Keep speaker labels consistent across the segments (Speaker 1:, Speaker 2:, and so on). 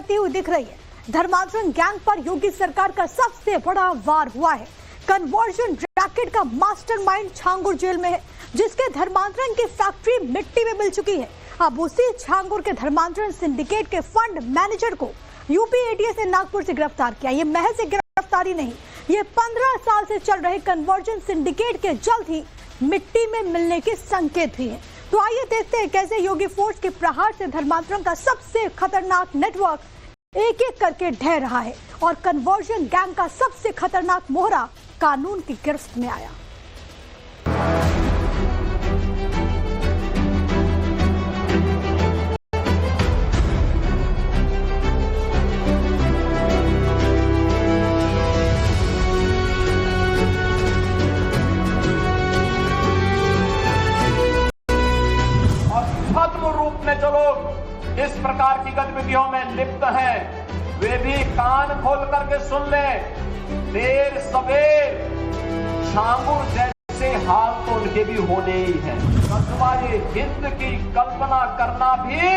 Speaker 1: बढ़ती हुई दिख रही है। धर्मांतरण गैंग पर योगी सरकार का सबसे बड़ा वार हुआ है। कन्वर्जन रैकेट का मास्टरमाइंड छांगुर जेल में है, जिसके धर्मांतरण की फैक्ट्री मिट्टी में मिल चुकी है। अब उसी छांगुर के धर्मांतरण सिंडिकेट के फंड मैनेजर को यूपी एटीएस ने नागपुर से गिरफ्तार किया। ये महज एक गिरफ्तारी नहीं, ये 15 साल से चल रहे कन्वर्जन सिंडिकेट के जल्द ही मिट्टी में मिलने के संकेत भी हैं। तो आइए देखते हैं कैसे योगी फोर्स के प्रहार से धर्मांतरण का सबसे खतरनाक नेटवर्क एक एक करके ढह रहा है और कन्वर्जन गैंग का सबसे खतरनाक मोहरा कानून की गिरफ्त में आया।
Speaker 2: जो लोग इस प्रकार की गतिविधियों में लिप्त हैं, वे भी कान खोल करके सुन लें। देर सवेर छांगुर जैसे हाल तो उनके भी होने ही हैं। कस्बाए हिंद की कल्पना करना भी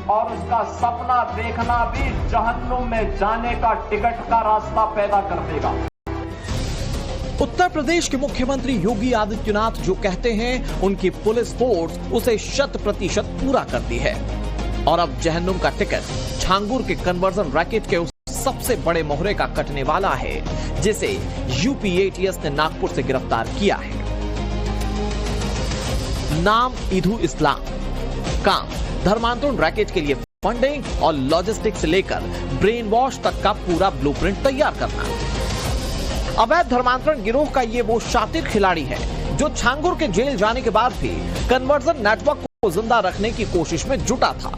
Speaker 2: और उसका सपना देखना भी जहन्नुम में जाने का टिकट का रास्ता पैदा कर देगा।
Speaker 3: उत्तर प्रदेश के मुख्यमंत्री योगी आदित्यनाथ जो कहते हैं, उनकी पुलिस फोर्स उसे 100% पूरा करती है और अब जहन्नुम का टिकट छांगुर के कन्वर्जन रैकेट के उस सबसे बड़े मोहरे का कटने वाला है, जिसे यूपी एटीएस ने नागपुर से गिरफ्तार किया है। नाम इधू इस्लाम, काम धर्मांतरण रैकेट के लिए फंडिंग और लॉजिस्टिक्स से लेकर ब्रेन वॉश तक का पूरा ब्लूप्रिंट तैयार करना। अवैध धर्मांतरण गिरोह का ये वो शातिर खिलाड़ी है जो छांगुर के जेल जाने के बाद भी कन्वर्जन नेटवर्क को जिंदा रखने की कोशिश में जुटा था।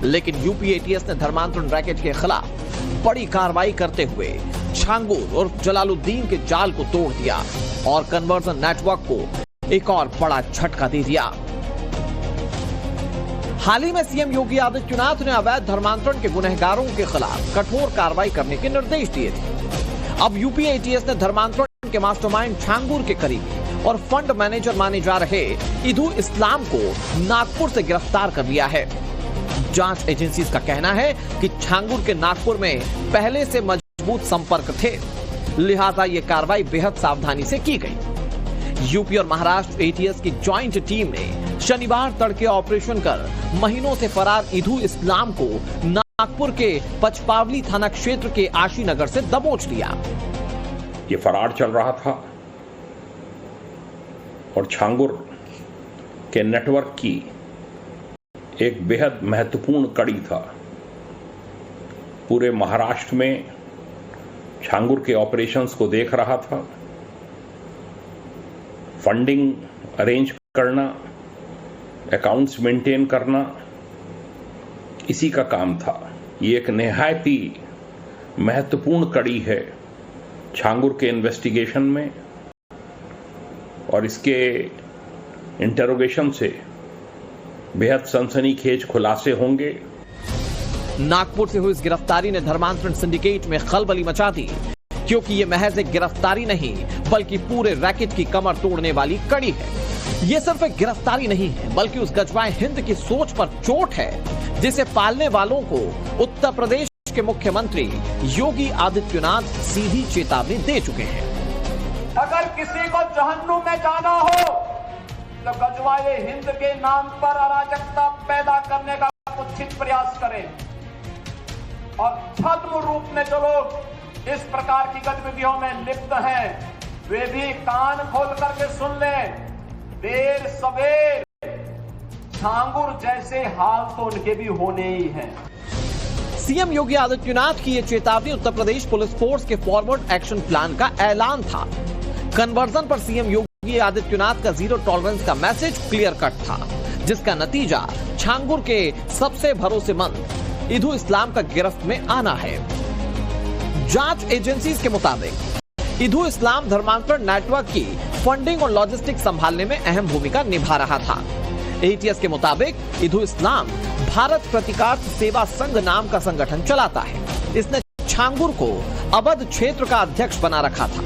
Speaker 3: लेकिन यूपी एटीएस ने धर्मांतरण रैकेट के खिलाफ बड़ी कार्रवाई करते हुए छांगुर और जलालुद्दीन के जाल को तोड़ दिया और कन्वर्जन नेटवर्क को एक और बड़ा झटका दे दिया। हाल ही में सीएम योगी आदित्यनाथ ने अवैध धर्मांतरण के गुनहगारों के खिलाफ कठोर कार्रवाई करने के निर्देश दिए थे। अब यूपी एटीएस ने धर्मांतरण के मास्टरमाइंड छांगुर के करीबी और फंड मैनेजर माने जा रहे इधू इस्लाम को नागपुर से गिरफ्तार कर लिया है। जांच एजेंसीज का कहना है कि छांगुर के नागपुर में पहले से मजबूत संपर्क थे, लिहाजा ये कार्रवाई बेहद सावधानी से की गई। यूपी और महाराष्ट्र एटीएस की ज्वाइंट टीम ने शनिवार तड़के ऑपरेशन कर महीनों से फरार इधू इस्लाम को नागपुर के पचपावली थाना क्षेत्र के आशीनगर से दबोच लिया।
Speaker 4: ये फरार चल रहा था और छांगुर के नेटवर्क की एक बेहद महत्वपूर्ण कड़ी था। पूरे महाराष्ट्र में छांगुर के ऑपरेशंस को देख रहा था। फंडिंग अरेंज करना, अकाउंट्स मेंटेन करना, इसी का काम था। ये एक निहायत ही महत्वपूर्ण कड़ी है छांगुर के इन्वेस्टिगेशन में और इसके इंटरोगेशन से बेहद सनसनीखेज खुलासे होंगे।
Speaker 3: नागपुर से हुई इस गिरफ्तारी ने धर्मांतरण सिंडिकेट में खलबली मचा दी, क्योंकि ये महज एक गिरफ्तारी नहीं बल्कि पूरे रैकेट की कमर तोड़ने वाली कड़ी है। ये सिर्फ एक गिरफ्तारी नहीं है बल्कि उस गजवाए हिंद की सोच पर चोट है जिसे पालने वालों को उत्तर प्रदेश के मुख्यमंत्री योगी आदित्यनाथ सीधी चेतावनी दे चुके हैं।
Speaker 2: अगर किसी को जहन्नुम में जाना हो तो गजवाए हिंद के नाम पर अराजकता पैदा करने का कुत्सित प्रयास करें और छद्म रूप में जो लोग इस प्रकार की गतिविधियों में लिप्त हैं, वे भी कान खोल करके सुन लें। देर सवेर छांगुर जैसे हाल तो उनके भी होने ही हैं।
Speaker 3: सीएम योगी आदित्यनाथ की ये चेतावनी उत्तर प्रदेश पुलिस फोर्स के फॉरवर्ड एक्शन प्लान का ऐलान था। कन्वर्जन पर सीएम योगी आदित्यनाथ का जीरो टॉलरेंस का मैसेज क्लियर कट था, जिसका नतीजा छांगुर के सबसे भरोसेमंद इधू इस्लाम का गिरफ्त में आना है। जांच एजेंसीज के मुताबिक इधू इस्लाम धर्मांतरण नेटवर्क की फंडिंग और लॉजिस्टिक संभालने में अहम भूमिका निभा रहा था। एटीएस के मुताबिक इधू इस्लाम भारत प्रतिकार सेवा संघ नाम का संगठन चलाता है। इसने छांगुर को अवध क्षेत्र का अध्यक्ष बना रखा था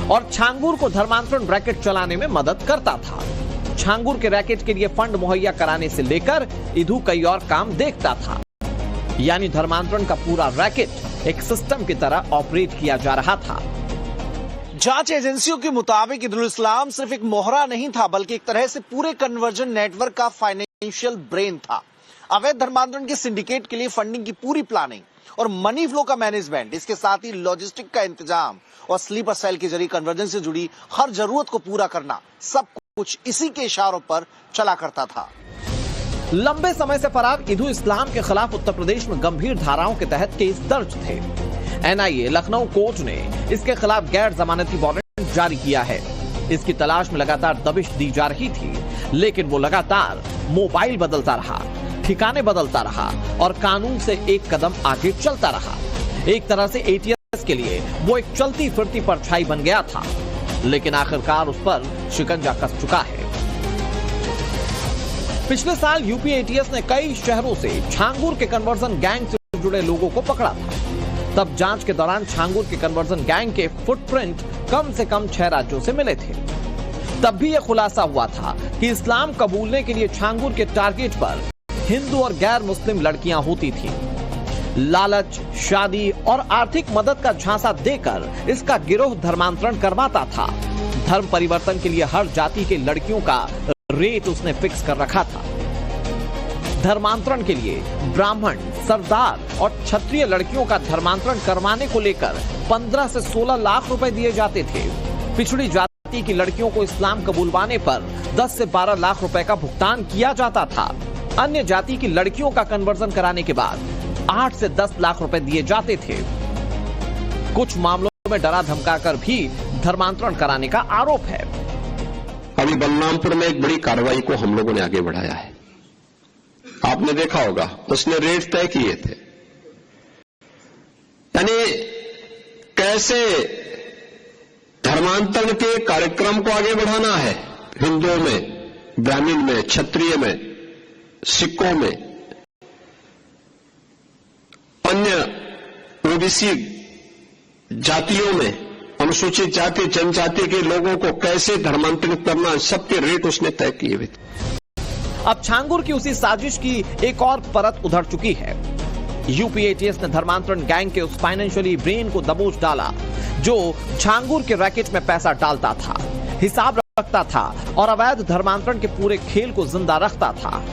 Speaker 3: और छांगुर को धर्मांतरण रैकेट चलाने में मदद करता था। छांगुर के रैकेट के लिए फंड मुहैया कराने से लेकर इधू कई और काम देखता था। यानी धर्मांतरण का पूरा रैकेट एक सिस्टम की तरह ऑपरेट किया जा रहा था।
Speaker 5: जांच एजेंसियों के मुताबिक ईदुल इस्लाम सिर्फ एक मोहरा नहीं था, बल्कि एक तरह से पूरे कन्वर्जन नेटवर्क का फाइनेंशियल ब्रेन था। अवैध धर्मांतरण के सिंडिकेट के लिए फंडिंग की पूरी प्लानिंग और मनी फ्लो का मैनेजमेंट, इसके साथ ही लॉजिस्टिक का इंतजाम और स्लीपर सेल के जरिए कन्वर्जन से जुड़ी हर जरूरत को पूरा करना, सब कुछ इसी के इशारों पर चला करता था।
Speaker 3: लंबे समय से फरार ईदुल इस्लाम के खिलाफ उत्तर प्रदेश में गंभीर धाराओं के तहत केस दर्ज थे। एनआईए लखनऊ कोर्ट ने इसके खिलाफ गैर जमानती वारंट जारी किया है। इसकी तलाश में लगातार दबिश दी जा रही थी, लेकिन वो लगातार मोबाइल बदलता रहा, ठिकाने बदलता रहा और कानून से एक कदम आगे चलता रहा। एक तरह से एटीएस के लिए वो एक चलती फिरती परछाई बन गया था, लेकिन आखिरकार उस पर शिकंजा कस चुका है। पिछले साल यूपी एटीएस ने कई शहरों से छांगुर के कन्वर्जन गैंग से जुड़े लोगों को पकड़ा था। तब जांच के दौरान छांगुर के कन्वर्जन गैंग के फुटप्रिंट कम से कम 6 राज्यों से मिले थे। तब भी यह खुलासा हुआ था कि इस्लाम कबूलने के लिए छांगुर के टारगेट पर हिंदू और गैर मुस्लिम लड़कियां होती थीं। लालच, शादी और आर्थिक मदद का झांसा देकर इसका गिरोह धर्मांतरण करवाता था। धर्म परिवर्तन के लिए हर जाति के लड़कियों का रेट उसने फिक्स कर रखा था। धर्मांतरण के लिए ब्राह्मण, सरदार और क्षत्रिय लड़कियों का धर्मांतरण करवाने को लेकर 15 से 16 लाख रुपए दिए जाते थे। पिछड़ी जाति की लड़कियों को इस्लाम कबूलवाने पर 10 से 12 लाख रुपए का भुगतान किया जाता था। अन्य जाति की लड़कियों का कन्वर्जन कराने के बाद 8 से 10 लाख रुपए दिए जाते थे। कुछ मामलों में डरा धमकाकर भी धर्मांतरण कराने का आरोप है।
Speaker 6: अभी बलरामपुर में एक बड़ी कार्रवाई को हम लोगों ने आगे बढ़ाया है। आपने देखा होगा, उसने रेट तय किए थे। यानी कैसे धर्मांतरण के कार्यक्रम को आगे बढ़ाना है। हिंदुओं में, ब्राह्मण में, क्षत्रिय में, सिखों में, अन्य ओबीसी जातियों में, अनुसूचित जाति जनजाति के लोगों को कैसे धर्मांतरित करना, सबके रेट उसने तय किए हुए थे।
Speaker 3: अब छांगुर की उसी साजिश की एक और परत उधर चुकी है। यूपी एटीएस ने धर्मांतरण गैंग के उस फाइनेंशियली ब्रेन को दबोच डाला जो छांगुर के रैकेट में पैसा डालता था, हिसाब रखता था और अवैध धर्मांतरण के पूरे खेल को जिंदा रखता था।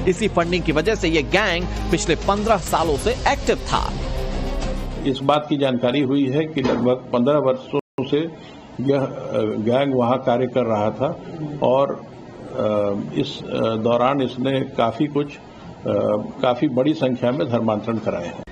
Speaker 3: इसी फंडिंग की वजह से यह गैंग पिछले 15 सालों से एक्टिव था।
Speaker 4: इस बात की जानकारी हुई है कि लगभग 15 वर्षों से यह गैंग वहां कार्य कर रहा था और इस दौरान इसने काफी बड़ी संख्या में धर्मांतरण कराए हैं।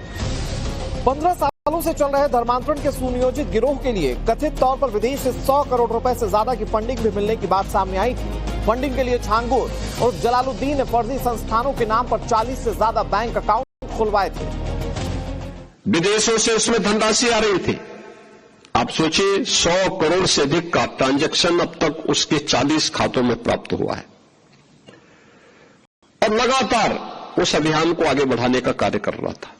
Speaker 3: 15 सालों से चल रहे धर्मांतरण के सुनियोजित गिरोह के लिए कथित तौर पर विदेश से 100 करोड़ रुपए से ज्यादा की फंडिंग भी मिलने की बात सामने आई थी। फंडिंग के लिए छांगुर और जलालुद्दीन ने फर्जी संस्थानों के नाम पर 40 से ज्यादा बैंक अकाउंट खुलवाए थे।
Speaker 6: विदेशों से उसमें धनराशि आ रही थी। आप सोचिए, 100 करोड़ से अधिक का ट्रांजैक्शन अब तक उसके 40 खातों में प्राप्त हुआ है और लगातार उस अभियान को आगे बढ़ाने का कार्य कर रहा था।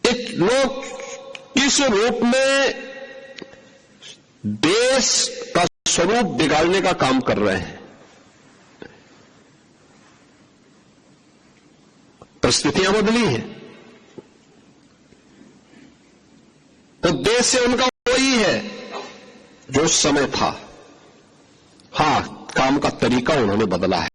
Speaker 6: एक लोग किस रूप में देश का स्वरूप बिगाड़ने का काम कर रहे हैं। परिस्थितियां बदली हैं तो उद्देश्य उनका वही है जो उस समय था। हां, काम का तरीका उन्होंने बदला है।